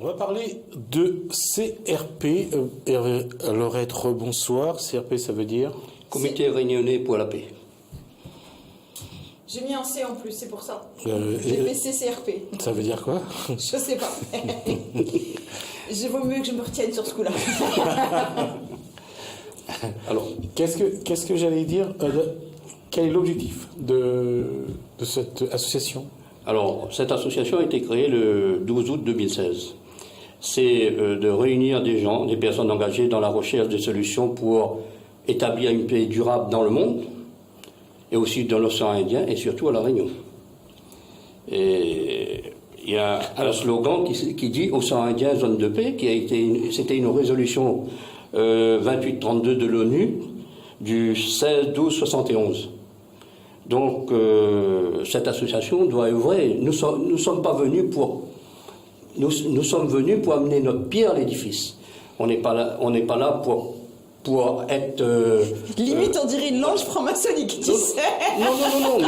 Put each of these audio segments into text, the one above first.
On va parler de CRP. Hervé Lorette, bonsoir. CRP, ça veut dire Comité réunionnais pour la paix. J'ai mis un C en plus, c'est pour ça. J'ai fait CCRP. Ça veut dire quoi? Je sais pas. Il vaut mieux que je me retienne sur ce coup-là. Alors, qu'est-ce que j'allais dire? Quel est l'objectif de cette association? alors, cette association a été créée le 12 août 2016. C'est de réunir des gens, des personnes engagées dans la recherche de solutions pour établir une paix durable dans le monde, et aussi dans l'océan Indien, et surtout à La Réunion. Et il y a un slogan qui dit « Océan Indien, zone de paix », c'était une résolution 2832 de l'ONU du 16-12-71. Donc, cette association doit œuvrer. Nous sommes pas venus pour... Nous sommes venus pour amener notre pierre à l'édifice. On n'est pas là pour être... Limite, on dirait une loge franc-maçonnique, tu sais. Non,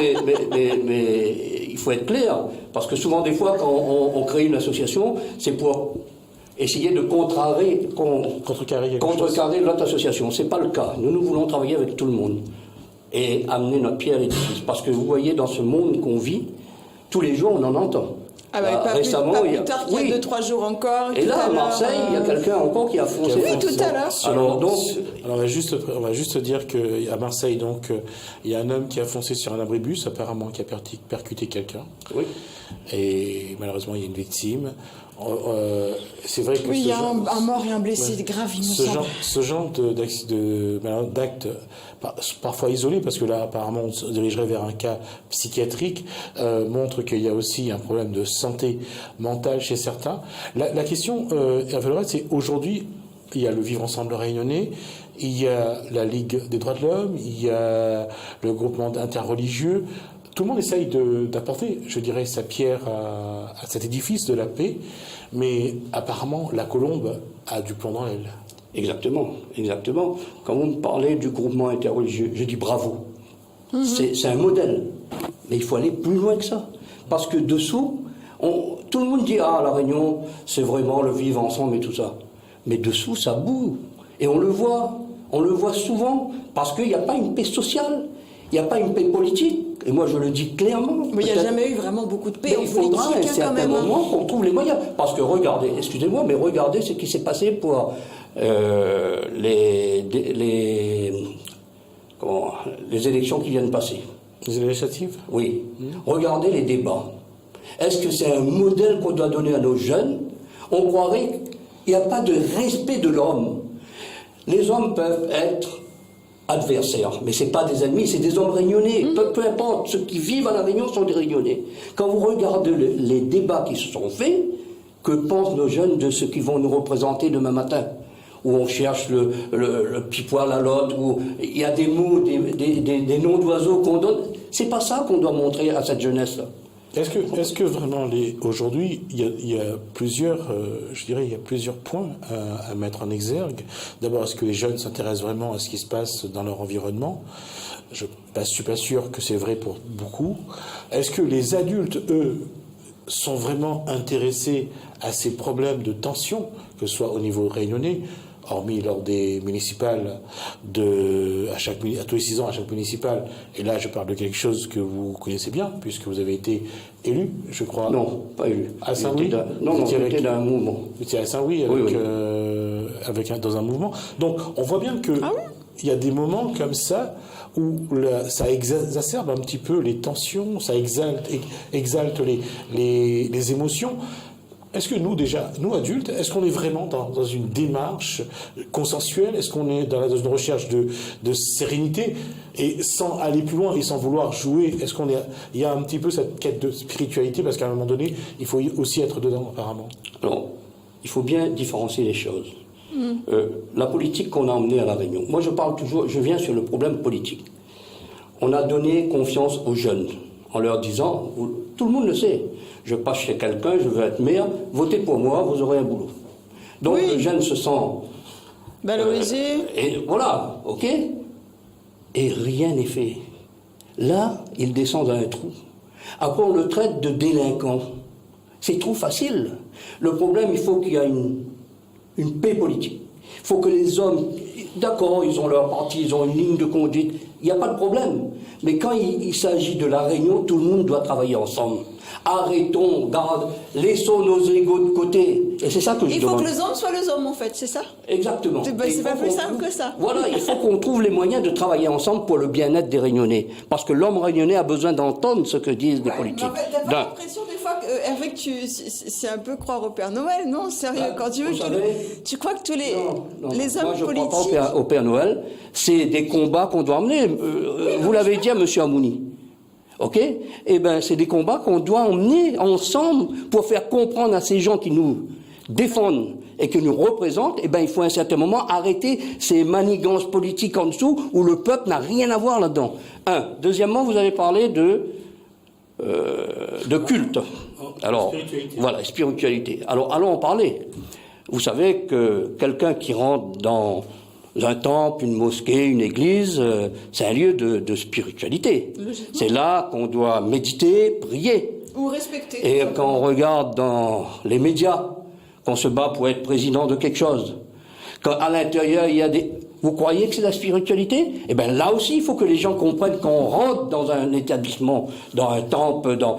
mais il faut être clair. Parce que souvent, des fois, quand on crée une association, c'est pour essayer de contrecarrer l'autre association. Ce n'est pas le cas. Nous voulons travailler avec tout le monde et amener notre pierre à l'édifice. Parce que vous voyez, dans ce monde qu'on vit, tous les jours, on en entend. Ah bah, pas récemment, plus tard qu'il y a 2-3 jours encore. Et là, à Marseille, il y a quelqu'un encore qui a foncé. Oui, tout à l'heure. Alors, on va juste dire qu'à Marseille, donc, il y a un homme qui a foncé sur un abribus, apparemment, qui a percuté quelqu'un. Oui. Et malheureusement, il y a une victime. C'est vrai que oui, il y a un mort et un blessé grave, il me semble. Ce genre d'actes, parfois isolés, parce que là, apparemment, on se dirigerait vers un cas psychiatrique, montre qu'il y a aussi un problème de santé mentale chez certains. La question, c'est aujourd'hui, il y a le Vivre Ensemble réunionnais, il y a la Ligue des droits de l'homme, il y a le groupement interreligieux. Tout le monde essaye d'apporter, je dirais, sa pierre à cet édifice de la paix, mais apparemment, la colombe a du plomb dans l'aile. Exactement. Quand vous me parlez du groupement interreligieux, je dis bravo. C'est un modèle. Mais il faut aller plus loin que ça. Parce que dessous, tout le monde dit « Ah, La Réunion, c'est vraiment le vivre ensemble et tout ça. » Mais dessous, ça boue. Et on le voit. On le voit souvent parce qu'il n'y a pas une paix sociale. Il n'y a pas une paix politique. Et moi, je le dis clairement. Mais il n'y a jamais eu vraiment beaucoup de paix. Mais il faudra à un certain moment qu'on trouve les moyens. Parce que regardez, excusez-moi, mais regardez ce qui s'est passé pour les élections qui viennent passer. Les législatives ? Oui. Regardez les débats. Est-ce que c'est un modèle qu'on doit donner à nos jeunes? On croirait qu'il n'y a pas de respect de l'homme. Les hommes peuvent être adversaires, mais ce n'est pas des ennemis, c'est des hommes réunionnais. Peu importe, ceux qui vivent à La Réunion sont des réunionnais. Quand vous regardez les débats qui se sont faits, que pensent nos jeunes de ceux qui vont nous représenter demain matin? Où on cherche le petit poil à l'autre, où il y a des mots, des noms d'oiseaux qu'on donne. C'est pas ça qu'on doit montrer à cette jeunesse-là. Est-ce que vraiment aujourd'hui il y a plusieurs points à mettre en exergue. D'abord, est-ce que les jeunes s'intéressent vraiment à ce qui se passe dans leur environnement? Je suis pas sûr que c'est vrai pour beaucoup. Est-ce que les adultes, eux, sont vraiment intéressés à ces problèmes de tension, que ce soit au niveau réunionnais, hormis lors des municipales, à tous les 6 ans, à chaque municipale, et là je parle de quelque chose que vous connaissez bien, puisque vous avez été élu, je crois. Non, pas élu. À Saint-Louis. Non, j'étais dans un mouvement. Vous étiez à Saint-Louis dans un mouvement. Donc on voit bien que il y a des moments comme ça où ça exacerbe un petit peu les tensions, ça exalte les émotions. Est-ce que nous adultes, est-ce qu'on est vraiment dans une démarche consensuelle? Est-ce qu'on est dans une recherche de sérénité et sans aller plus loin et sans vouloir jouer? Est-ce il y a un petit peu cette quête de spiritualité, parce qu'à un moment donné, il faut aussi être dedans apparemment? Alors, il faut bien différencier les choses. La politique qu'on a emmenée à La Réunion. Moi, je viens sur le problème politique. On a donné confiance aux jeunes en leur disant, tout le monde le sait, je passe chez quelqu'un, je veux être maire, votez pour moi, vous aurez un boulot. Donc le jeune se sent valorisé. Et voilà, ok. Et rien n'est fait. Là, il descend dans un trou. Après, on le traite de délinquant. C'est trop facile. Le problème, il faut qu'il y ait une paix politique. Il faut que les hommes, d'accord, ils ont leur parti, ils ont une ligne de conduite, il n'y a pas de problème. Mais quand il s'agit de la réunion, tout le monde doit travailler ensemble. Arrêtons, laissons nos égos de côté. Et c'est ça que je demande. Il faut que les hommes soient les hommes, en fait, c'est ça? Exactement. C'est pas plus simple que ça. Voilà, il faut qu'on trouve les moyens de travailler ensemble pour le bien-être des Réunionnais. Parce que l'homme réunionnais a besoin d'entendre ce que disent les politiques. T'as pas l'impression des fois que, Hervé, que c'est un peu croire au Père Noël, non? Sérieux, quand tu veux tu crois que tous les hommes moi, je politiques... crois pas au Père Noël. C'est des combats qu'on doit emmener. Vous l'avez dit à M. Amouni. Ok? Eh bien, c'est des combats qu'on doit emmener ensemble pour faire comprendre à ces gens qui nous défendent et qui nous représentent. Eh bien, il faut à un certain moment arrêter ces manigances politiques en dessous où le peuple n'a rien à voir là-dedans. Deuxièmement, vous avez parlé de culte. Alors, voilà, spiritualité. Alors, allons en parler. Vous savez que quelqu'un qui rentre dans un temple, une mosquée, une église, c'est un lieu de spiritualité. C'est là qu'on doit méditer, prier. Ou respecter. Et quand on regarde dans les médias, qu'on se bat pour être président de quelque chose, quand à l'intérieur il y a des... Vous croyez que c'est la spiritualité? Eh bien là aussi, il faut que les gens comprennent qu'on rentre dans un établissement, dans un temple, dans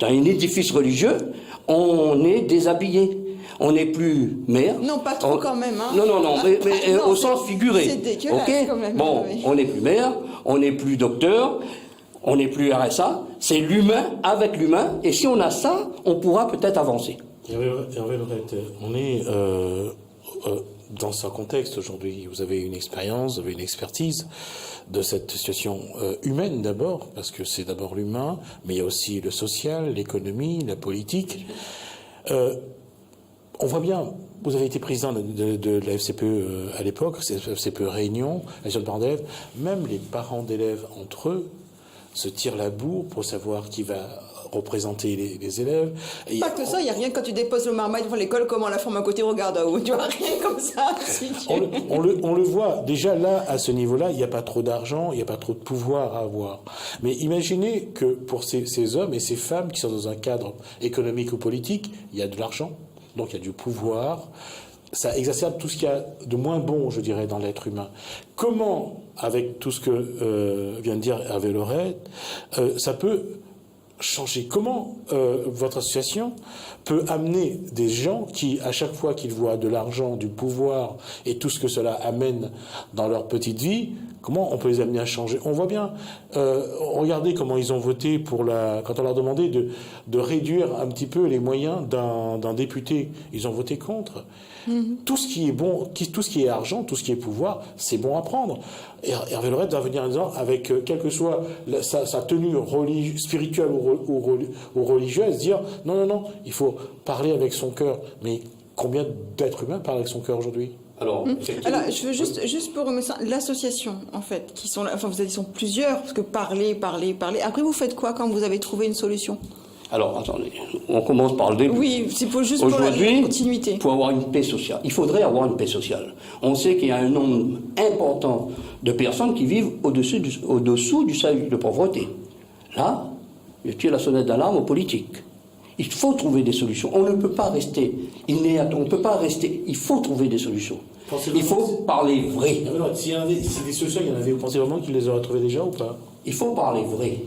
un édifice religieux, on est déshabillé. On n'est plus maire. Non, pas trop quand même. Hein. Non, mais non, au sens figuré. C'est dégueulasse quand même. Bon, oui. On n'est plus maire, on n'est plus docteur, on n'est plus RSA. C'est l'humain avec l'humain. Et si on a ça, on pourra peut-être avancer. Hervé Lorette, on est dans un contexte aujourd'hui. Vous avez une expérience, vous avez une expertise de cette situation humaine d'abord, parce que c'est d'abord l'humain, mais il y a aussi le social, l'économie, la politique. On voit bien, vous avez été président de la FCPE à l'époque, c'est la FCPE Réunion, la jeune parents d'élèves, même les parents d'élèves entre eux se tirent la bourre pour savoir qui va représenter les élèves. Pas que ça, il n'y a rien quand tu déposes le marmaille devant l'école, comment la forme à côté regarde à haut, tu vois, rien comme ça. Si on le voit, déjà là, à ce niveau-là, il n'y a pas trop d'argent, il n'y a pas trop de pouvoir à avoir. Mais imaginez que pour ces hommes et ces femmes qui sont dans un cadre économique ou politique, il y a de l'argent. Donc il y a du pouvoir, ça exacerbe tout ce qu'il y a de moins bon, je dirais, dans l'être humain. Comment, avec tout ce que vient de dire Hervé Lorette, ça peut changer? Comment votre association peut amener des gens qui, à chaque fois qu'ils voient de l'argent, du pouvoir et tout ce que cela amène dans leur petite vie, comment on peut les amener à changer? On voit bien, regardez comment ils ont voté quand on leur demandait de réduire un petit peu les moyens d'un député. Ils ont voté contre. Tout ce qui est bon, tout ce qui est argent, tout ce qui est pouvoir, c'est bon à prendre. Hervé Lorette va venir en disant, avec quelle que soit sa tenue spirituelle ou religieuse, dire non, il faut parler avec son cœur. Mais combien d'êtres humains parlent avec son cœur aujourd'hui? Alors, je veux juste pour remettre ça, l'association, en fait, qui sont là, enfin, vous avez dit, sont plusieurs, parce que parler. Après, vous faites quoi quand vous avez trouvé une solution? Alors, attendez, on commence par le début. Oui, c'est juste pour la continuité. Pour avoir une paix sociale, il faudrait avoir une paix sociale. On sait qu'il y a un nombre important de personnes qui vivent au-dessous du seuil de pauvreté. Là, je tire la sonnette d'alarme aux politiques. Il faut trouver des solutions. On ne peut pas rester inerte, on ne peut pas rester. Il faut trouver des solutions. Il faut parler vrai. Si des solutions, il y en avait, vous pensez vraiment qu'ils les auraient trouvées déjà ou pas? Il faut parler vrai.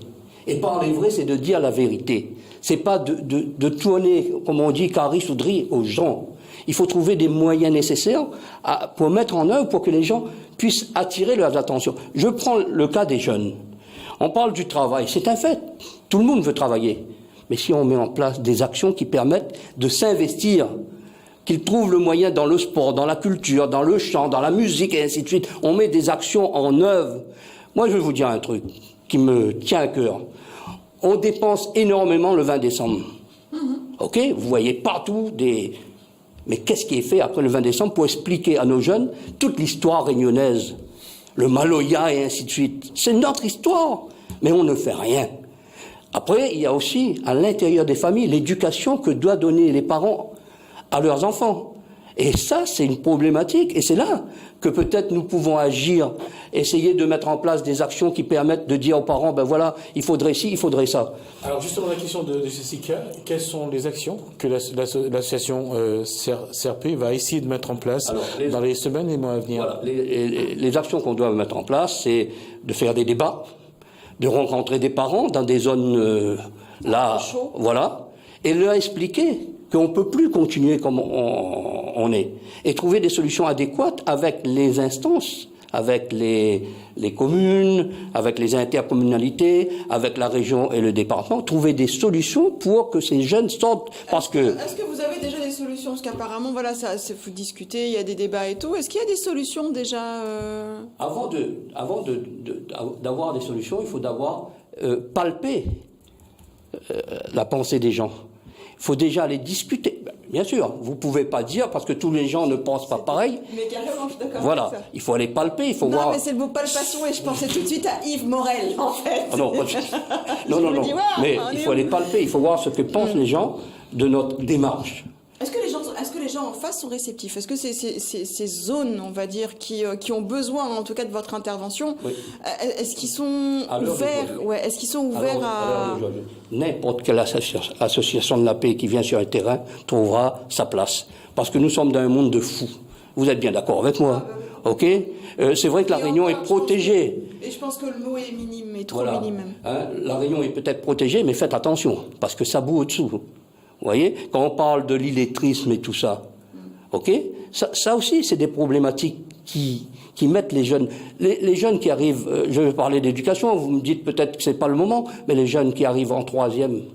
Et parler vrai, c'est de dire la vérité. C'est pas de tourner, comme on dit, carisserie aux gens. Il faut trouver des moyens nécessaires pour mettre en œuvre, pour que les gens puissent attirer leur attention. Je prends le cas des jeunes. On parle du travail, c'est un fait. Tout le monde veut travailler. Mais si on met en place des actions qui permettent de s'investir, qu'ils trouvent le moyen dans le sport, dans la culture, dans le chant, dans la musique, et ainsi de suite, on met des actions en œuvre. Moi, je vais vous dire un truc qui me tient à cœur. On dépense énormément le 20 décembre. Ok? Vous voyez partout des... Mais qu'est-ce qui est fait après le 20 décembre pour expliquer à nos jeunes toute l'histoire réunionnaise, le Maloya et ainsi de suite? C'est notre histoire, mais on ne fait rien. Après, il y a aussi, à l'intérieur des familles, l'éducation que doivent donner les parents à leurs enfants. Et ça, c'est une problématique. Et c'est là que peut-être nous pouvons agir, essayer de mettre en place des actions qui permettent de dire aux parents, ben voilà, il faudrait ci, il faudrait ça. Alors justement, la question de Jessica, quelles sont les actions que l'association CRP va essayer de mettre en place dans les semaines et mois à venir? Voilà, les actions qu'on doit mettre en place, c'est de faire des débats, de rencontrer des parents dans des zones voilà, et leur expliquer qu'on ne peut plus continuer comme on est, et trouver des solutions adéquates avec les instances, avec les communes, avec les intercommunalités, avec la région et le département, trouver des solutions pour que ces jeunes sortent, parce que... Est-ce que vous avez déjà des solutions? Parce qu'apparemment, voilà, ça, faut discuter, il y a des débats et tout. Est-ce qu'il y a des solutions déjà Avant d'avoir des solutions, il faut d'abord palper la pensée des gens. Il faut déjà les discuter. Bien sûr, vous ne pouvez pas dire, parce que tous les gens ne pensent pas pareil. Mais carrément, je suis d'accord. Voilà, il faut aller palper, il faut voir... Non, mais c'est le mot palpation, et je pensais tout de suite à Yves Morel, en fait. Ah non, non. Dis, ouais, mais il faut aller palper, il faut voir ce que pensent les gens de notre démarche. Est-ce que les gens en face sont réceptifs? Est-ce que ces zones, on va dire, qui ont besoin, en tout cas, de votre intervention, oui. Est-ce qu'ils sont ouverts? Ouais, est-ce qu'ils sont ouverts à... N'importe quelle association de la paix qui vient sur un terrain trouvera sa place. Parce que nous sommes dans un monde de fous. Vous êtes bien d'accord avec moi? Ok? C'est vrai que la Réunion est protégée. Et je pense que le mot est minime, est trop minime même. Hein, la Réunion est peut-être protégée, mais faites attention, parce que ça boue au-dessous. Vous voyez, quand on parle de l'illettrisme et tout ça, ok, ça aussi, c'est des problématiques qui mettent les jeunes. Les jeunes qui arrivent, je vais parler d'éducation, vous me dites peut-être que c'est pas le moment, mais les jeunes qui arrivent en troisième,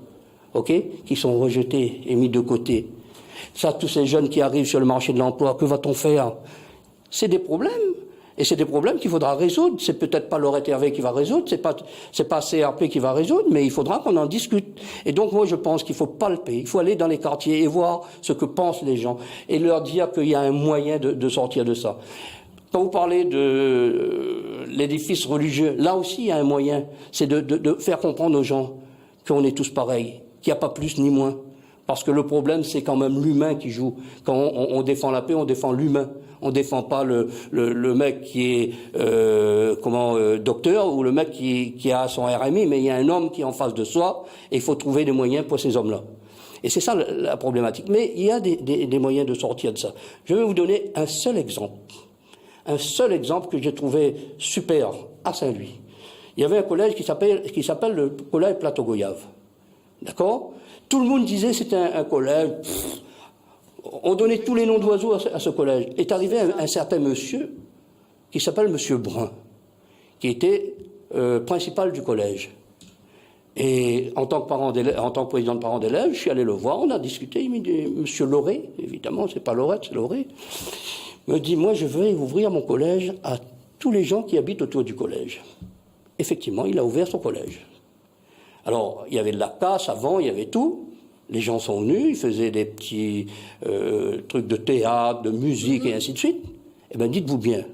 ok, qui sont rejetés et mis de côté. Ça, tous ces jeunes qui arrivent sur le marché de l'emploi, que va-t-on faire? C'est des problèmes. Et c'est des problèmes qu'il faudra résoudre. C'est peut-être pas Laurette Hervé qui va résoudre, c'est pas CRP qui va résoudre, mais il faudra qu'on en discute. Et donc moi je pense qu'il faut palper, il faut aller dans les quartiers et voir ce que pensent les gens et leur dire qu'il y a un moyen de sortir de ça. Quand vous parlez de l'édifice religieux, là aussi il y a un moyen, c'est de faire comprendre aux gens qu'on est tous pareils, qu'il n'y a pas plus ni moins. Parce que le problème, c'est quand même l'humain qui joue. Quand on défend la paix, on défend l'humain. On défend pas le mec qui est docteur ou le mec qui a son RMI, mais il y a un homme qui est en face de soi et il faut trouver des moyens pour ces hommes-là. Et c'est ça la problématique. Mais il y a des moyens de sortir de ça. Je vais vous donner un seul exemple. Un seul exemple que j'ai trouvé super à Saint-Louis. Il y avait un collège qui s'appelle le collège Plateau-Goyave. D'accord? Tout le monde disait que c'était un collège. On donnait tous les noms d'oiseaux à ce collège. Est arrivé un certain monsieur qui s'appelle Monsieur Brun, qui était principal du collège. Et en tant que président de parents d'élèves, je suis allé le voir, on a discuté. Il m'a dit, Monsieur Lauré, évidemment, c'est pas Laurette, c'est Lauré, me dit, moi je vais ouvrir mon collège à tous les gens qui habitent autour du collège. Effectivement, il a ouvert son collège. Alors, il y avait de la casse avant, il y avait tout. Les gens sont venus, ils faisaient des petits trucs de théâtre, de musique et ainsi de suite. Eh bien, dites-vous bien,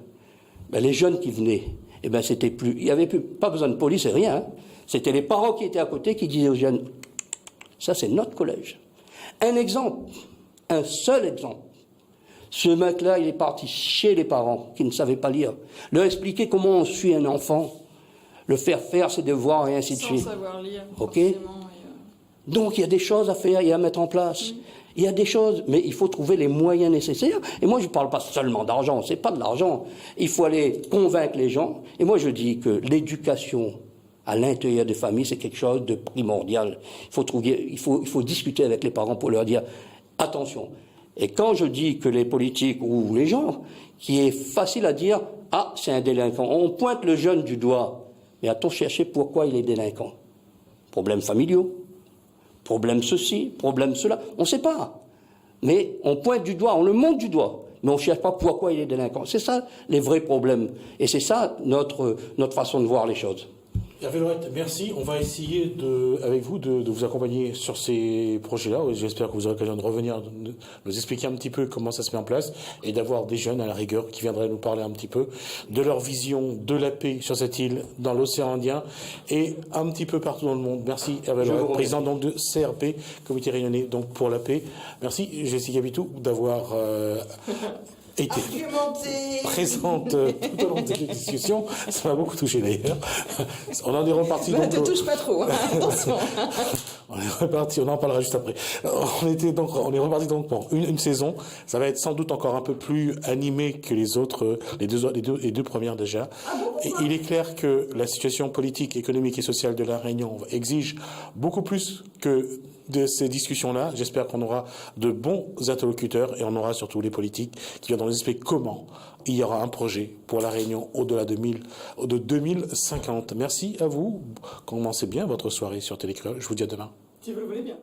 les jeunes qui venaient, eh bien, c'était plus, il n'y avait pas besoin de police et rien. Hein. C'était les parents qui étaient à côté qui disaient aux jeunes, ça c'est notre collège. Un exemple, un seul exemple. Ce mec-là, il est parti chez les parents qui ne savaient pas lire, leur expliquer comment on suit un enfant, le faire ses devoirs et ainsi de suite. Sans savoir lire, ok. Donc il y a des choses à faire et à mettre en place. Il y a des choses, mais il faut trouver les moyens nécessaires. Et moi, je ne parle pas seulement d'argent, c'est pas de l'argent. Il faut aller convaincre les gens. Et moi, je dis que l'éducation à l'intérieur des familles, c'est quelque chose de primordial. Il faut discuter avec les parents pour leur dire attention. Et quand je dis que les politiques ou les gens, qui est facile à dire, ah, c'est un délinquant. On pointe le jeune du doigt. Mais a-t-on cherché pourquoi il est délinquant? Problèmes familiaux, problème ceci, problème cela, on ne sait pas. Mais on pointe du doigt, on le montre du doigt, mais on ne cherche pas pourquoi il est délinquant. C'est ça les vrais problèmes. Et c'est ça notre façon de voir les choses. Hervé Lorette, merci. On va essayer avec vous de vous accompagner sur ces projets-là. J'espère que vous aurez l'occasion de revenir, de nous expliquer un petit peu comment ça se met en place et d'avoir des jeunes à la rigueur qui viendraient nous parler un petit peu de leur vision de la paix sur cette île, dans l'océan Indien et un petit peu partout dans le monde. Merci Hervé Lorette, président donc de CRP, Comité Réunionnais donc pour la paix. Merci Jessica Bitou d'avoir été présente tout au long de cette discussion. Ça m'a beaucoup touché d'ailleurs. On en est reparti. Ne te touche pas trop, hein. Attention. On est reparti, on en parlera juste après. On est reparti donc pour une saison. Ça va être sans doute encore un peu plus animé que les autres, les deux premières déjà. Et il est clair que la situation politique, économique et sociale de la Réunion exige beaucoup plus que de ces discussions-là. J'espère qu'on aura de bons interlocuteurs et on aura surtout les politiques qui viendront nous expliquer comment il y aura un projet pour la Réunion au-delà de 2050. Merci à vous. Commencez bien votre soirée sur Télécréole. Je vous dis à demain. Si vous le voulez bien.